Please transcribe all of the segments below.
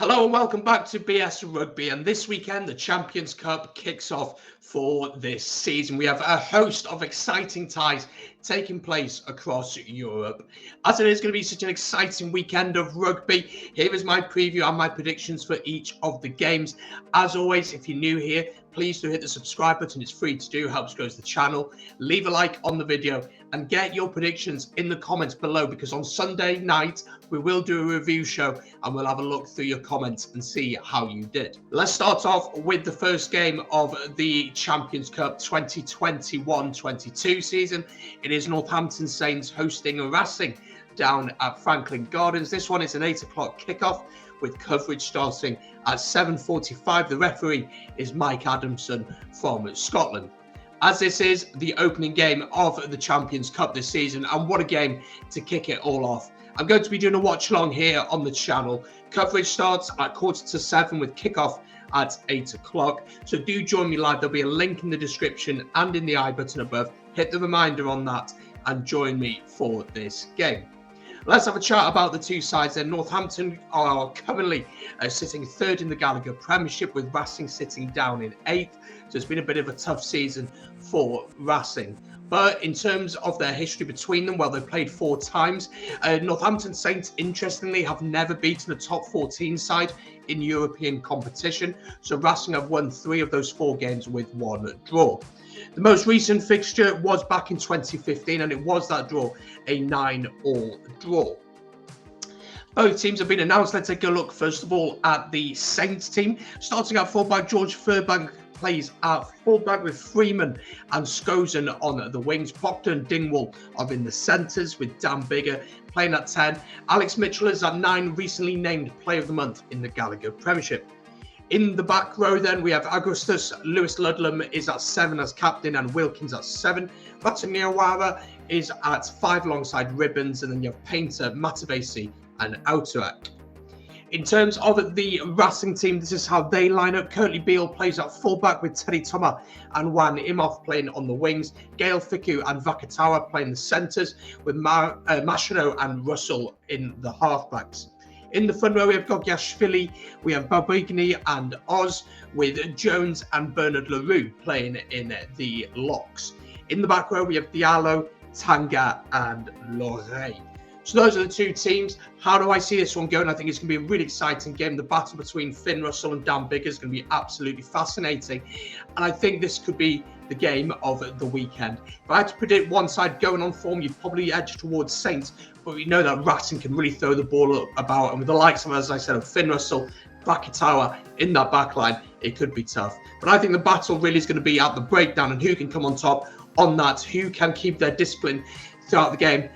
Hello and welcome back to BS Rugby, and this weekend the Champions Cup kicks off for this season. We have a host of exciting ties taking place across Europe. As it is going to be such an exciting weekend of rugby, here is my preview and my predictions for each of the games. As always, if you're new here, please do hit the subscribe button. It's free to do, helps grow the channel. Leave a like on the video and get your predictions in the comments below, because on Sunday night we will do a review show and we'll have a look through your comments and see how you did. Let's start off with the first game of the Champions Cup 2021-22 season. It is Northampton Saints hosting Racing down at Franklin Gardens. This one is an 8 o'clock kickoff with coverage starting at 7:45. The referee is Mike Adamson from Scotland. As this is the opening game of the Champions Cup this season, and what a game to kick it all off. I'm going to be doing a watch along here on the channel. Coverage starts at 6:45 with kickoff at 8 o'clock. So do join me live. There'll be a link in the description and in the I button above. Hit the reminder on that and join me for this game. Let's have a chat about the two sides then. Northampton are currently sitting third in the Gallagher Premiership, with Racing sitting down in 8th. So it's been a bit of a tough season for Racing. But in terms of their history between them, well, they've played 4 times. Northampton Saints, interestingly, have never beaten a top 14 side in European competition. So Racing have won 3 of those 4 games with 1 draw. The most recent fixture was back in 2015, and it was that draw, a 9-all draw. Both teams have been announced. Let's take a look, first of all, at the Saints team. Starting at fullback, George Furbank plays at fullback with Freeman and Scozen on the wings. Proctor and Dingwall are in the centres, with Dan Bigger playing at 10. Alex Mitchell is at 9, recently named Player of the Month in the Gallagher Premiership. In the back row then, we have Augustus Lewis Ludlam is at 7 as captain, and Wilkins at 7. Rataniawara is at 5 alongside Ribbons, and then you have Painter, Matavesi and Outerac. In terms of the Racing team, this is how they line up. Curtly Beale plays at fullback with Teddy Toma and Juan Imhoff playing on the wings. Gail Fiku and Vakatawa playing the centres, with Mashino and Russell in the halfbacks. In the front row, we have Gogiashvili, we have Babigny and Oz, with Jones and Bernard LaRue playing in the locks. In the back row, we have Diallo, Tanga and Lorey. So those are the two teams. How do I see this one going? I think it's going to be a really exciting game. The battle between Finn Russell and Dan Bigger is going to be absolutely fascinating. And I think this could be the game of the weekend. If I had to predict one side going on form, you'd probably edge towards Saints. But we know that Racing can really throw the ball about. And with the likes of, as I said, of Finn Russell, Vakatawa in that back line, it could be tough. But I think the battle really is going to be at the breakdown and who can come on top on that, who can keep their discipline throughout the game.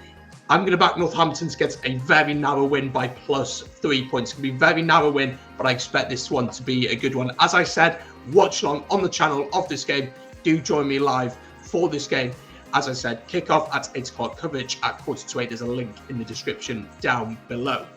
I'm going to back Northampton to get a very narrow win by +3 points. It's going to be a very narrow win, but I expect this one to be a good one. As I said, watch along on the channel of this game. Do join me live for this game. As I said, kickoff at 8 o'clock, coverage at 7:45. There's a link in the description down below.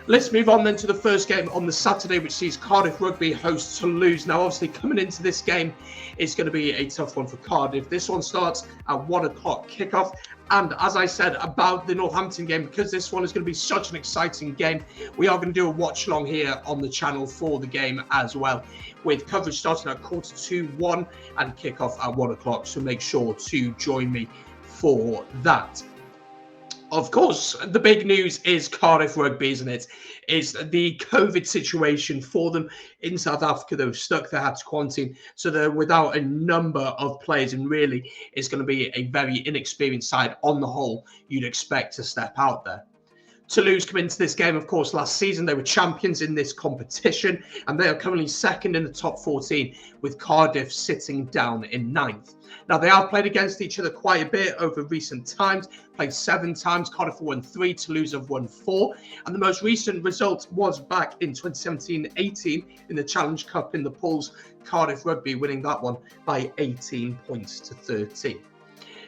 Let's move on then to the first game on the Saturday, which sees Cardiff Rugby host Toulouse. Now, obviously, coming into this game, it's going to be a tough one for Cardiff. This one starts at 1 o'clock kickoff. And as I said about the Northampton game, because this one is going to be such an exciting game, we are going to do a watch along here on the channel for the game as well, with coverage starting at 1:45 and kickoff at 1 o'clock. So make sure to join me for that. Of course, the big news is Cardiff Rugby, isn't it? It's the COVID situation for them in South Africa. They've stuck, they had to quarantine, so they're without a number of players, and really it's going to be a very inexperienced side on the whole you'd expect to step out there. Toulouse come into this game, of course, last season. They were champions in this competition, and they are currently second in the top 14, with Cardiff sitting down in 9th. Now, they have played against each other quite a bit over recent times, played 7 times. Cardiff have won 3, Toulouse have won 4. And the most recent result was back in 2017-18 in the Challenge Cup in the Pools, Cardiff Rugby winning that one by 18 points to 13.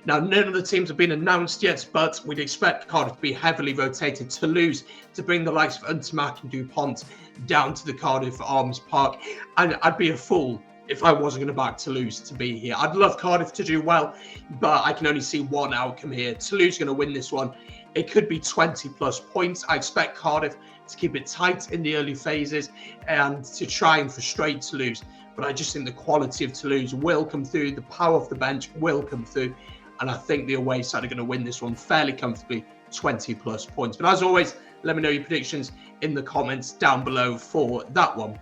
Now, none of the teams have been announced yet, but we'd expect Cardiff to be heavily rotated. Toulouse to bring the likes of Untamak and DuPont down to the Cardiff Arms Park. And I'd be a fool if I wasn't going to back Toulouse to be here. I'd love Cardiff to do well, but I can only see one outcome here. Toulouse going to win this one. It could be 20 plus points. I expect Cardiff to keep it tight in the early phases and to try and frustrate Toulouse. But I just think the quality of Toulouse will come through, the power of the bench will come through, and I think the away side are going to win this one fairly comfortably, 20 plus points. But as always, let me know your predictions in the comments down below for that one.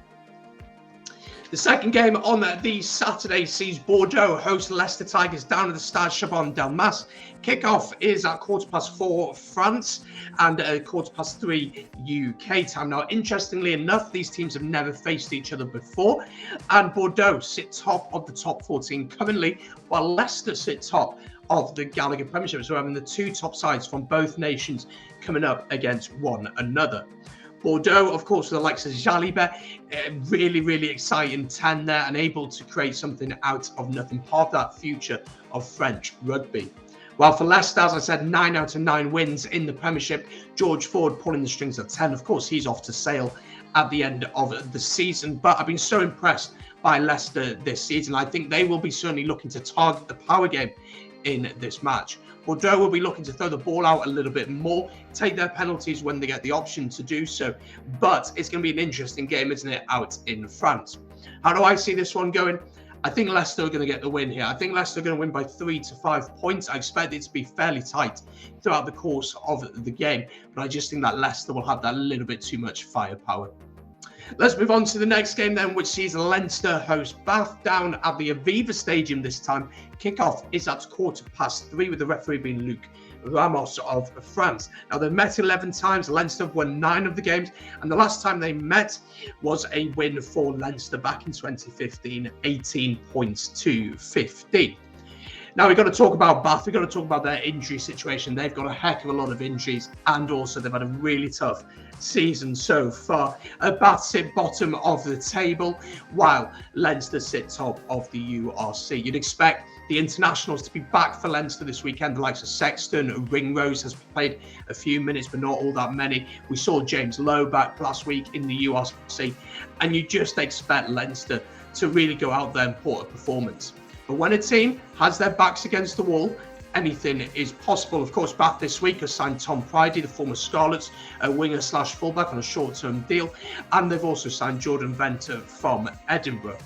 The second game on the Saturday sees Bordeaux host Leicester Tigers down at the Stade Chabon-Delmas. Kickoff is at 4:15 France and 3:15 UK time. Now, interestingly enough, these teams have never faced each other before, and Bordeaux sit top of the top 14 currently, while Leicester sit top of the Gallagher Premiership. So having the two top sides from both nations coming up against one another. Bordeaux, of course, with the likes of Jalibert, really exciting 10 there and able to create something out of nothing, part of that future of French rugby. While for Leicester, as I said, 9 out of 9 wins in the Premiership. George Ford pulling the strings at 10. Of course, he's off to Sale at the end of the season, but I've been so impressed by Leicester this season. I think they will be certainly looking to target the power game in this match. Bordeaux will be looking to throw the ball out a little bit more, take their penalties when they get the option to do so. But it's going to be an interesting game, isn't it, out in France? How do I see this one going? I think Leicester are going to get the win here. I think Leicester are going to win by 3 to 5 points. I expect it to be fairly tight throughout the course of the game, but I just think that Leicester will have that little bit too much firepower. Let's move on to the next game then, which sees Leinster host Bath down at the Aviva Stadium this time. Kickoff is at 3:15 with the referee being Luc Ramos of France. Now, they've met 11 times. Leinster have won 9 of the games, and the last time they met was a win for Leinster back in 2015, 18 points to 15. Now, we've got to talk about Bath. We've got to talk about their injury situation. They've got a heck of a lot of injuries, and also they've had a really tough season so far. Bath sit bottom of the table, while Leinster sit top of the URC. You'd expect the internationals to be back for Leinster this weekend. The likes of Sexton, Ringrose has played a few minutes, but not all that many. We saw James Lowe back last week in the URC, and you just expect Leinster to really go out there and put a performance. But when a team has their backs against the wall, anything is possible. Of course, Bath this week has signed Tom Pridey, the former Scarlets, a winger/fullback on a short-term deal, and they've also signed Jordan Venter from Edinburgh.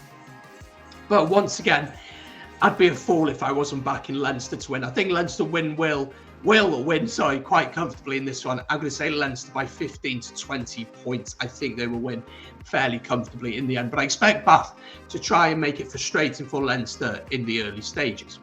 But once again, I'd be a fool if I wasn't backing Leinster to win. I think Leinster will win quite comfortably in this one. I'm going to say Leinster by 15 to 20 points. I think they will win fairly comfortably in the end. But I expect Bath to try and make it frustrating for Leinster in the early stages.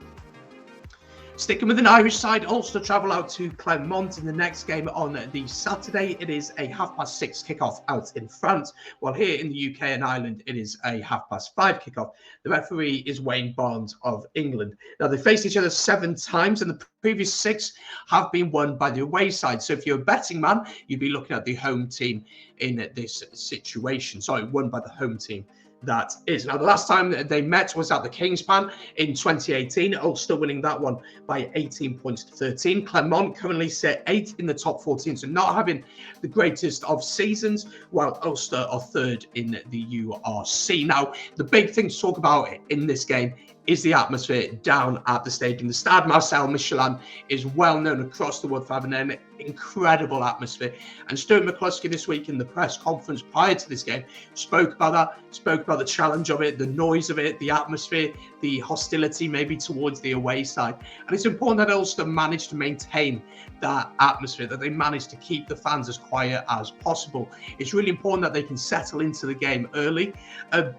Sticking with an Irish side, Ulster travel out to Clermont in the next game on the Saturday. It is a 6:30 kickoff out in France, while here in the UK and Ireland, it is a 5:30 kickoff. The referee is Wayne Barnes of England. Now, they faced each other 7 times, and the previous 6 have been won by the away side. So if you're a betting man, you'd be looking at the home team in this situation. Sorry, won by the home team. That is. Now, the last time that they met was at the Kingspan in 2018. Ulster winning that one by 18 points to 13. Clermont currently sit 8th in the top 14, so not having the greatest of seasons, while Ulster are 3rd in the URC. Now, the big thing to talk about in this game is the atmosphere down at the stadium. The Stade Marcel Michelin is well known across the world for having an incredible atmosphere. And Stuart McCluskey this week in the press conference prior to this game spoke about that, spoke about the challenge of it, the noise of it, the atmosphere, the hostility maybe towards the away side. And it's important that Ulster managed to maintain that atmosphere, that they managed to keep the fans as quiet as possible. It's really important that they can settle into the game early.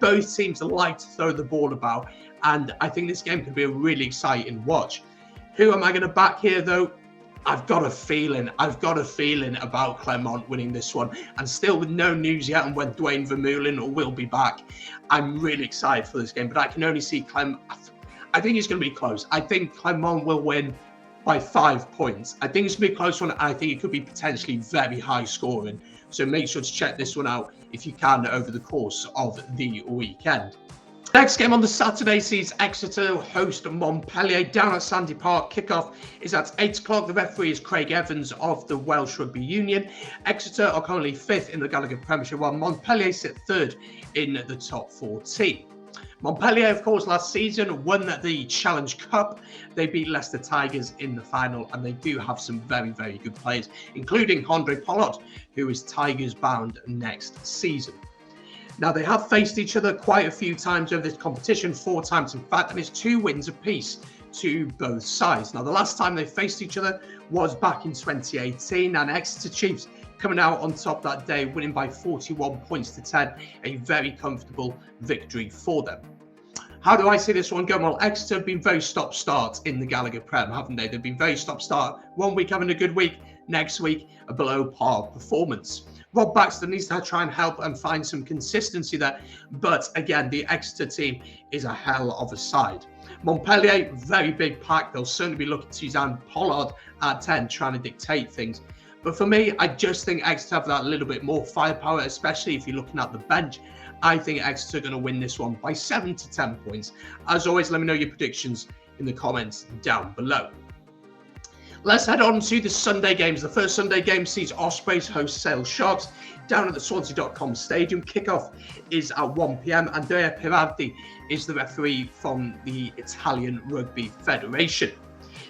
Both teams like to throw the ball about, and I think this game could be a really exciting watch. Who am I going to back here, though? I've got a feeling about Clermont winning this one, and still with no news yet on when Dwayne Vermeulen will be back. I'm really excited for this game, but I can only see Clermont. I think it's going to be close. I think Clermont will win by 5 points. I think it's going to be a close one. I think it could be potentially very high scoring. So make sure to check this one out if you can over the course of the weekend. Next game on the Saturday sees Exeter host Montpellier down at Sandy Park. Kickoff is at 8 o'clock. The referee is Craig Evans of the Welsh Rugby Union. Exeter are currently 5th in the Gallagher Premiership, while Montpellier sit 3rd in the top 14. Montpellier, of course, last season won the Challenge Cup. They beat Leicester Tigers in the final, and they do have some very, very good players, including Andre Pollard, who is Tigers bound next season. Now, they have faced each other quite a few times over this competition, 4 times in fact, and it's 2 wins apiece to both sides. Now, the last time they faced each other was back in 2018, and Exeter Chiefs coming out on top that day, winning by 41 points to 10, a very comfortable victory for them. How do I see this one going? Well, Exeter have been very stop-start in the Gallagher Prem, haven't they? They've been very stop-start. One week having a good week, next week a below-par performance. Rob Baxter needs to try and help and find some consistency there. But again, the Exeter team is a hell of a side. Montpellier, very big pack. They'll certainly be looking to use Pollard at 10, trying to dictate things. But for me, I just think Exeter have that little bit more firepower, especially if you're looking at the bench. I think Exeter are going to win this one by 7 to 10 points. As always, let me know your predictions in the comments down below. Let's head on to the Sunday games. The first Sunday game sees Ospreys host Sale Sharks down at the Swansea.com Stadium. Kickoff is at 1 p.m. Andrea Pirardi is the referee from the Italian Rugby Federation.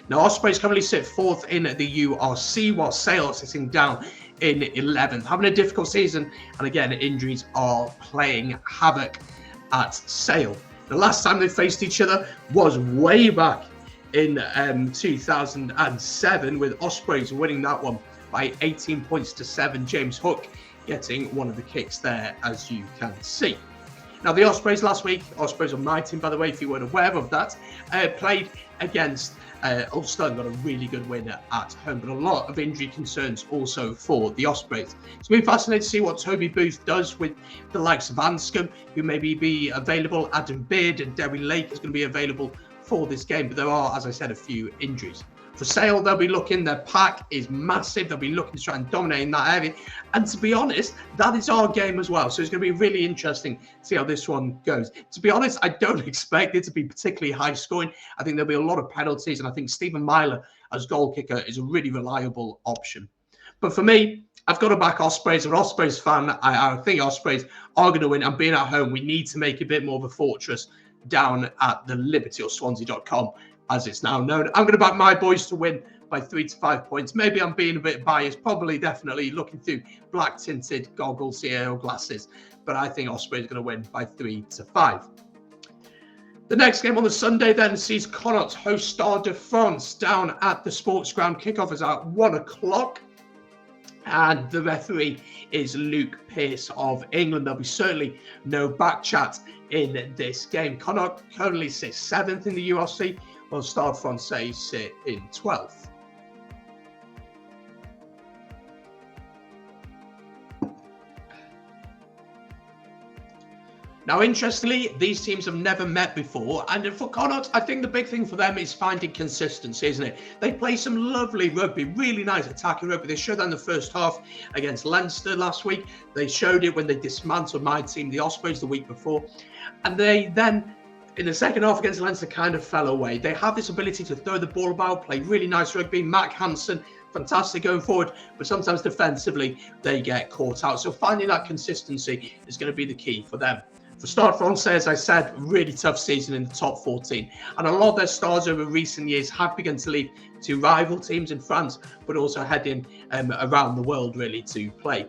Now, Ospreys currently sit 4th in the URC, while Sale are sitting down in 11th, having a difficult season, and again, injuries are playing havoc at Sale. The last time they faced each other was way back in 2007, with Ospreys winning that one by 18 points to 7. James Hook getting one of the kicks there, as you can see. Now, the Ospreys last week, Ospreys on my team, by the way, if you weren't aware of that, played against Ulster and got a really good win at home, but a lot of injury concerns also for the Ospreys. It's been fascinating to see what Toby Booth does with the likes of Anscombe, who maybe be available. Adam Beard and Derry Lake is going to be available for this game, but there are, as I said, a few injuries. For Sale, they'll be looking, their pack is massive. They'll be looking to try and dominate in that area. And to be honest, that is our game as well. So it's going to be really interesting to see how this one goes. To be honest, I don't expect it to be particularly high scoring. I think there'll be a lot of penalties. And I think Stephen Myler as goal kicker is a really reliable option. But for me, I've got to back Ospreys. I'm an Ospreys fan. I think Ospreys are going to win. And being at home, we need to make a bit more of a fortress down at the Liberty or Swansea.com. as it's now known. I'm going to back my boys to win by 3 to 5 points. Maybe I'm being a bit biased, probably definitely looking through black tinted goggles here or glasses, but I think Ospreys are going to win by 3 to 5. The next game on the Sunday then sees Connacht host Stade de France down at the sports ground. Kickoff is at 1 o'clock. And the referee is Luke Pearce of England. There'll be certainly no back chat in this game. Connacht currently sits 7th in the URC, while Stade Francais sit in 12th. Now, interestingly, these teams have never met before, and for Connacht, I think the big thing for them is finding consistency, isn't it? They play some lovely rugby, really nice attacking rugby. They showed that in the first half against Leinster last week. They showed it when they dismantled my team, the Ospreys, the week before. And they then, in the second half against Leinster, kind of fell away. They have this ability to throw the ball about, play really nice rugby. Mac Hansen, fantastic going forward, but sometimes defensively, they get caught out. So finding that consistency is going to be the key for them. For Stade Francais, as I said, really tough season in the top 14. And a lot of their stars over recent years have begun to leave to rival teams in France, but also heading around the world, really, to play.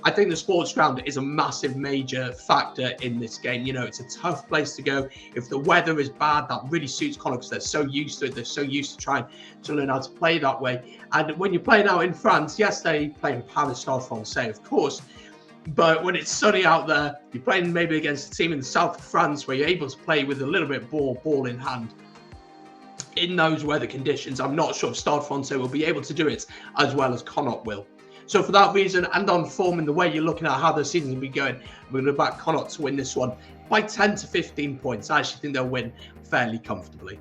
I think the sports ground is a massive, major factor in this game. You know, it's a tough place to go. If the weather is bad, that really suits Connacht because they're so used to it. They're so used to trying to learn how to play that way. And when you're playing out in France, yes, they play in Paris, Stade Francais, of course. But when it's sunny out there, you're playing maybe against a team in the south of France where you're able to play with a little bit ball in hand. In those weather conditions, I'm not sure if Stade Francais will be able to do it as well as Connacht will. So for that reason, and on form and the way you're looking at how the season will be going, we're going to back Connacht to win this one by 10 to 15 points. I actually think they'll win fairly comfortably.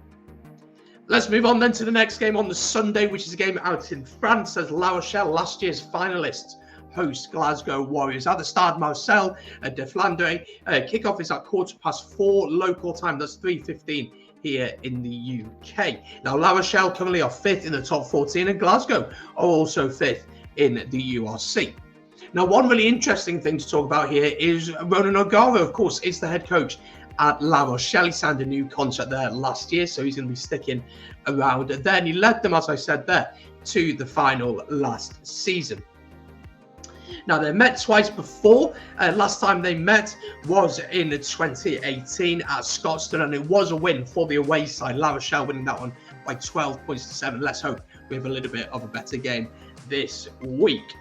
Let's move on then to the next game on the Sunday, which is a game out in France as La Rochelle, last year's finalists, host Glasgow Warriors at the Stade Marcel de Flandre. Kickoff is at 4:15 local time. That's 3:15 here in the UK. Now, La Rochelle currently are 5th in the top 14, and Glasgow are also 5th in the URC. Now, one really interesting thing to talk about here is Ronan O'Gara, of course, is the head coach at La Rochelle. He signed a new contract there last year, so he's going to be sticking around there. And he led them, as I said there, to the final last season. Now, they met twice before. Last time they met was in 2018 at Scotstoun, and it was a win for the away side. La Rochelle winning that one by 12 points to 7. Let's hope we have a little bit of a better game this week.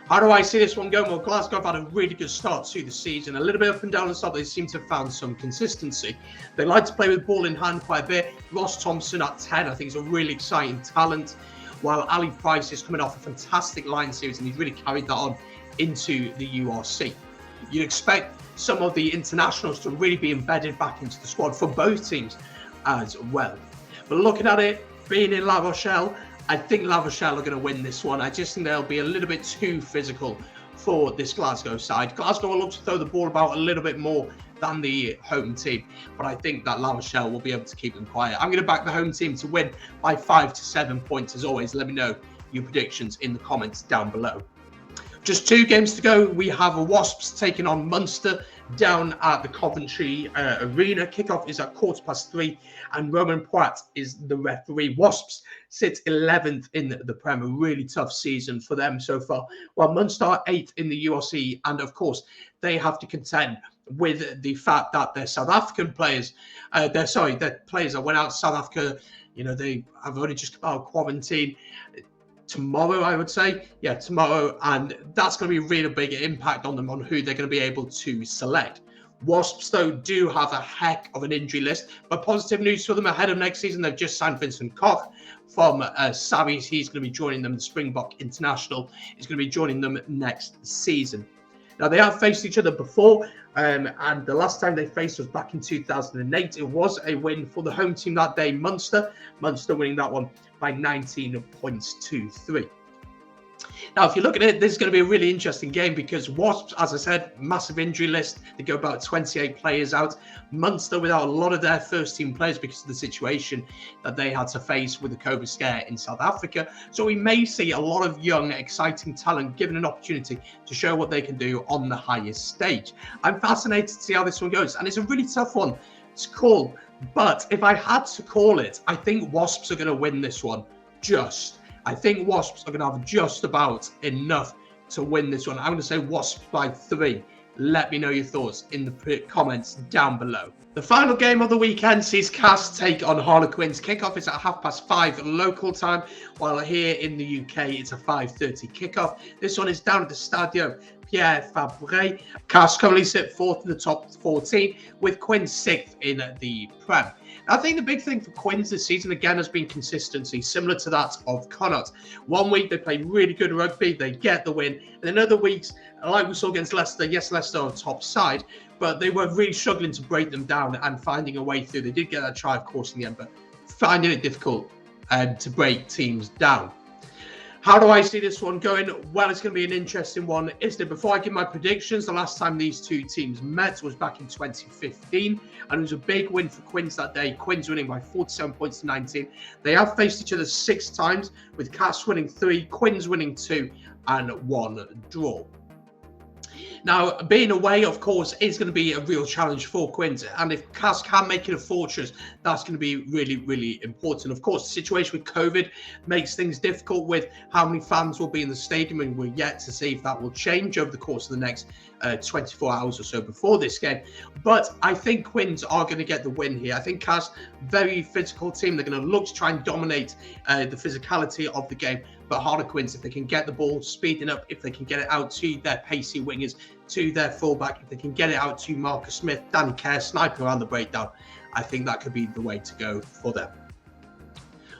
How do I see this one going? Well, Glasgow have had a really good start to the season. A little bit up and down the start, they seem to have found some consistency. They like to play with ball in hand quite a bit. Ross Thompson at 10, I think, is a really exciting talent, while Ali Price is coming off a fantastic line series, and he's really carried that on into the URC. You'd expect some of the internationals to really be embedded back into the squad for both teams as well. But looking at it, being in La Rochelle, I think La Rochelle are going to win this one. I just think they'll be a little bit too physical for this Glasgow side. Glasgow will look to throw the ball about a little bit more than the home team, but I think that La Rochelle will be able to keep them quiet. I'm going to back the home team to win by 5 to 7 points. As always, let me know your predictions in the comments down below. Just 2 games to go. We have Wasps taking on Munster down at the Coventry Arena. Kickoff is at 3:15, and Roman Poit is the referee. Wasps sit 11th in the Prem, a really tough season for them so far, while Munster are 8th in the URC, and of course they have to contend with the fact that their South African players, their players that went out to South Africa, they have only just come out of quarantine. Tomorrow, I would say. Yeah, tomorrow. And that's going to be a really big impact on them, on who they're going to be able to select. Wasps, though, do have a heck of an injury list. But positive news for them ahead of next season. They've just signed Vincent Koch from Savis. He's going to be joining them, the Springbok International. He's going to be joining them next season. Now, they have faced each other before, and the last time they faced was back in 2008. It was a win for the home team that day, Munster. Munster winning that one by 19 points to 3. Now, if you look at it, this is going to be a really interesting game because Wasps, as I said, massive injury list. They go about 28 players out. Munster without a lot of their first team players because of the situation that they had to face with the COVID scare in South Africa. So we may see a lot of young, exciting talent given an opportunity to show what they can do on the highest stage. I'm fascinated to see how this one goes. And it's a really tough one to call. But if I had to call it, I think Wasps are going to win this one. I think Wasps are going to have just about enough to win this one. I'm going to say Wasps by 3. Let me know your thoughts in the comments down below. The final game of the weekend sees Castres take on Harlequins. Kickoff is at 5:30 local time, while here in the UK it's a 5:30 kickoff. This one is down at the Stade Pierre Fabre. Castres currently sit 4th in the top 14, with Quins 6th in the Prem. I think the big thing for Quins this season, again, has been consistency, similar to that of Connacht. One week they play really good rugby, they get the win. And then other weeks, like we saw against Leicester, yes, Leicester are top side, but they were really struggling to break them down and finding a way through. They did get that try, of course, in the end, but finding it difficult to break teams down. How do I see this one going? Well, it's going to be an interesting one, isn't it? Before I give my predictions, the last time these two teams met was back in 2015, and it was a big win for Quins that day. Quins winning by 47 points to 19. They have faced each other 6 times, with Castres winning 3, Quins winning 2, and 1 draw. Now, being away, of course, is going to be a real challenge for Quins. And if Castres can make it a fortress, that's going to be really, really important. Of course, the situation with COVID makes things difficult with how many fans will be in the stadium, and we're yet to see if that will change over the course of the next 24 hours or so before this game. But I think Quins are going to get the win here. I think Castres, very physical team. They're going to look to try and dominate the physicality of the game. But Harlequins, if they can get the ball speeding up, if they can get it out to their pacey wingers, to their fullback, if they can get it out to Marcus Smith, Danny Kerr, sniper around the breakdown, I think that could be the way to go for them.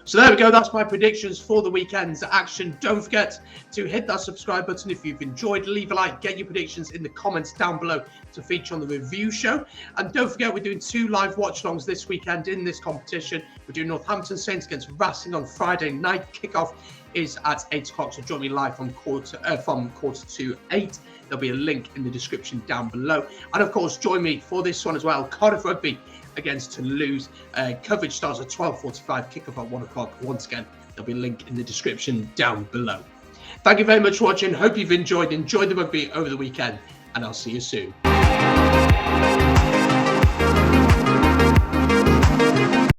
So there we go. That's my predictions for the weekend's action. Don't forget to hit that subscribe button if you've enjoyed. Leave a like. Get your predictions in the comments down below to feature on the review show. And don't forget, we're doing 2 live watch-alongs this weekend in this competition. We're doing Northampton Saints against Racing on Friday night. Kickoff is at 8 o'clock. So join me live from quarter to 8. There'll be a link in the description down below. And of course, join me for this one as well. Cardiff Rugby against Toulouse. Coverage starts at 12:45, kickoff at 1 o'clock. Once again, there'll be a link in the description down below. Thank you very much for watching. Hope you've enjoyed the rugby over the weekend, and I'll see you soon.